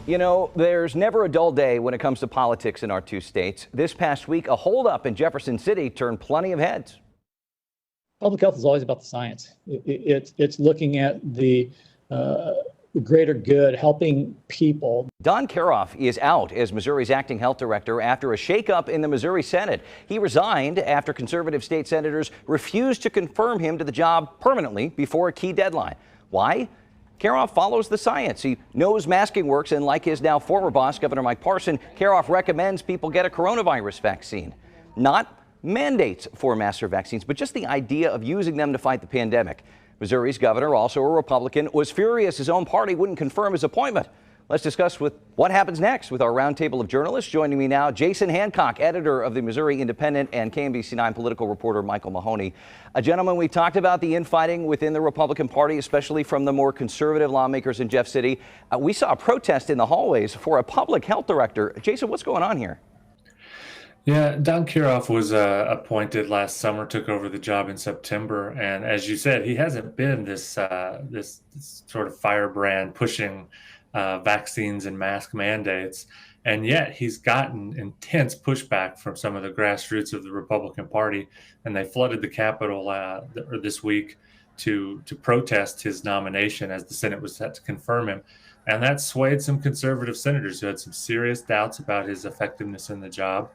You know, there's never a dull day when it comes to politics in our two states. This past week, a holdup in Jefferson City turned plenty of heads. Public health is always about the science. It's looking at the greater good, helping people. Don Karoff is out as Missouri's acting health director after a shakeup in the Missouri Senate. He resigned after conservative state senators refused to confirm him to the job permanently before a key deadline. Why? Karoff follows the science. He knows masking works, and like his now former boss, Governor Mike Parson, Karoff recommends people get a coronavirus vaccine. Not mandates for mass vaccines, but just the idea of using them to fight the pandemic. Missouri's governor, also a Republican, was furious his own party wouldn't confirm his appointment. Let's discuss what happens next with our roundtable of journalists. Joining me now, Jason Hancock, editor of the Missouri Independent, and KMBC9 political reporter Michael Mahoney. Gentlemen, we talked about the infighting within the Republican Party, especially from the more conservative lawmakers in Jeff City. We saw a protest in the hallways for a public health director. Jason, what's going on here? Yeah, Don Karoff was appointed last summer, took over the job in September, and as you said, he hasn't been this sort of firebrand pushing vaccines and mask mandates, and yet he's gotten intense pushback from some of the grassroots of the Republican Party, and they flooded the Capitol this week to protest his nomination as the Senate was set to confirm him. And that swayed some conservative senators who had some serious doubts about his effectiveness in the job.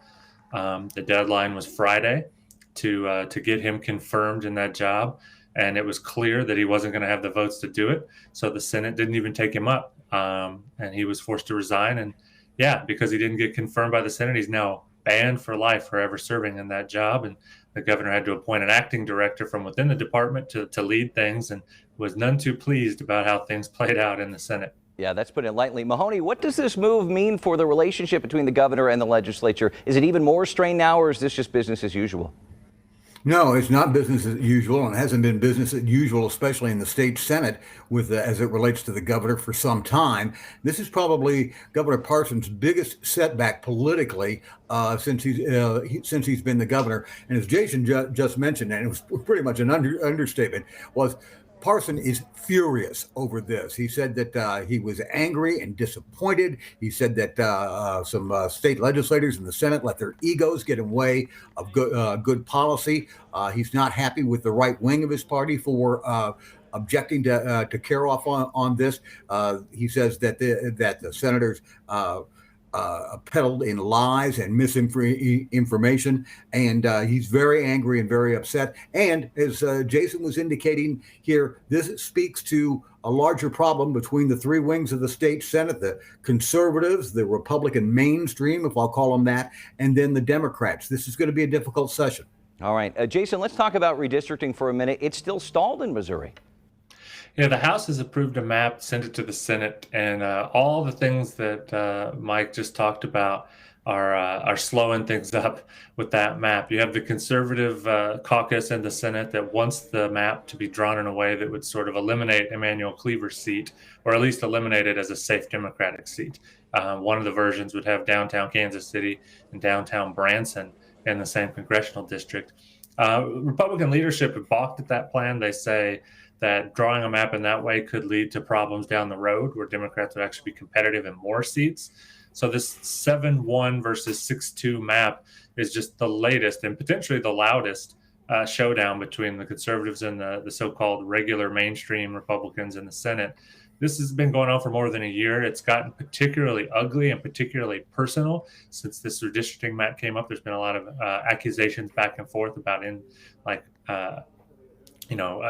The deadline was Friday to get him confirmed in that job, and it was clear that he wasn't going to have the votes to do it. So the Senate didn't even take him up, and he was forced to resign. And yeah, because he didn't get confirmed by the Senate, he's now banned for life for ever serving in that job. And the governor had to appoint an acting director from within the department to lead things, and was none too pleased about how things played out in the Senate. Yeah, that's putting it lightly. Mahoney, what does this move mean for the relationship between the governor and the legislature? Is it even more strained now, or is this just business as usual? No, it's not business as usual, and it hasn't been business as usual, especially in the state Senate, as it relates to the governor for some time. This is probably Governor Parson's biggest setback politically since he's been the governor. And as Jason just mentioned, and it was pretty much an understatement, was Parson is furious over this. He said that he was angry and disappointed. He said that some state legislators in the Senate let their egos get in the way of good policy. He's not happy with the right wing of his party for objecting to Karoff on this. He says that the senators peddled in lies and misinformation, and he's very angry and very upset. And as Jason was indicating here, this speaks to a larger problem between the three wings of the state Senate: the conservatives, the Republican mainstream, if I'll call them that, and then the Democrats. This is going to be a difficult session. All right, Jason, let's talk about redistricting for a minute. It's still stalled in Missouri. Yeah, the House has approved a map, sent it to the Senate, and all the things that Mike just talked about are slowing things up with that map. You have the conservative caucus in the Senate that wants the map to be drawn in a way that would sort of eliminate Emanuel Cleaver's seat, or at least eliminate it as a safe Democratic seat. One of the versions would have downtown Kansas City and downtown Branson in the same congressional district. Republican leadership have balked at that plan. They say that drawing a map in that way could lead to problems down the road where Democrats would actually be competitive in more seats. So this 7-1 versus 6-2 map is just the latest and potentially the loudest showdown between the conservatives and the so-called regular mainstream Republicans in the Senate. This has been going on for more than a year. It's gotten particularly ugly and particularly personal since this redistricting map came up. There's been a lot of accusations back and forth about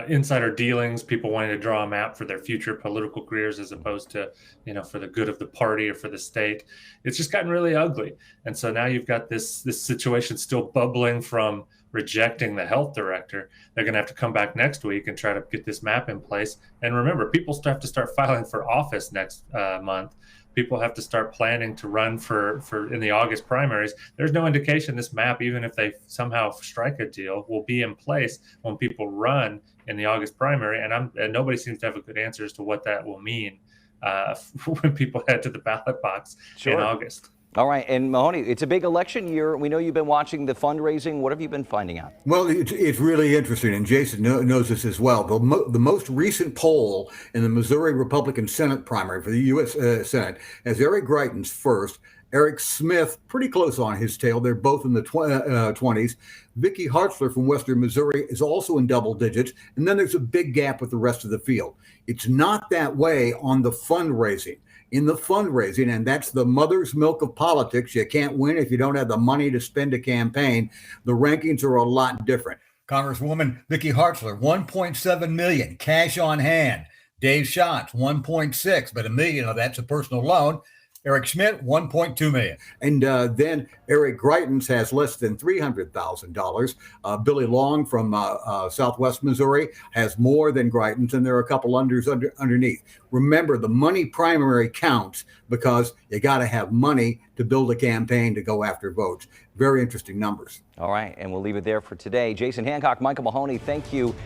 insider dealings, people wanting to draw a map for their future political careers as opposed to, for the good of the party or for the state. It's just gotten really ugly. And so now you've got this situation still bubbling from rejecting the health director. They're going to have to come back next week and try to get this map in place. And remember, people have to start filing for office next month. People have to start planning to run for in the August primaries. There's no indication this map, even if they somehow strike a deal, will be in place when people run in the August primary. And nobody seems to have a good answer as to what that will mean when people head to the ballot box in August. All right. And Mahoney, it's a big election year. We know you've been watching the fundraising. What have you been finding out? Well, it's really interesting, and Jason knows this as well. The most recent poll in the Missouri Republican Senate primary for the U.S. Senate has Eric Greitens first, Eric Smith pretty close on his tail. They're both in the 20s. Vicky Hartzler from Western Missouri is also in double digits, and then there's a big gap with the rest of the field. It's not that way on the fundraising. In the fundraising, and that's the mother's milk of politics. You can't win if you don't have the money to spend a campaign. The rankings are a lot different. Congresswoman Vicky Hartzler, 1.7 million cash on hand. Dave Schatz, 1.6, but $1 million of that's a personal loan. Eric Schmidt, 1.2 million. And then Eric Greitens has less than $300,000. Billy Long from Southwest Missouri has more than Greitens, and there are a couple unders underneath. Remember, the money primary counts because you got to have money to build a campaign to go after votes. Very interesting numbers. All right. And we'll leave it there for today. Jason Hancock, Michael Mahoney, thank you.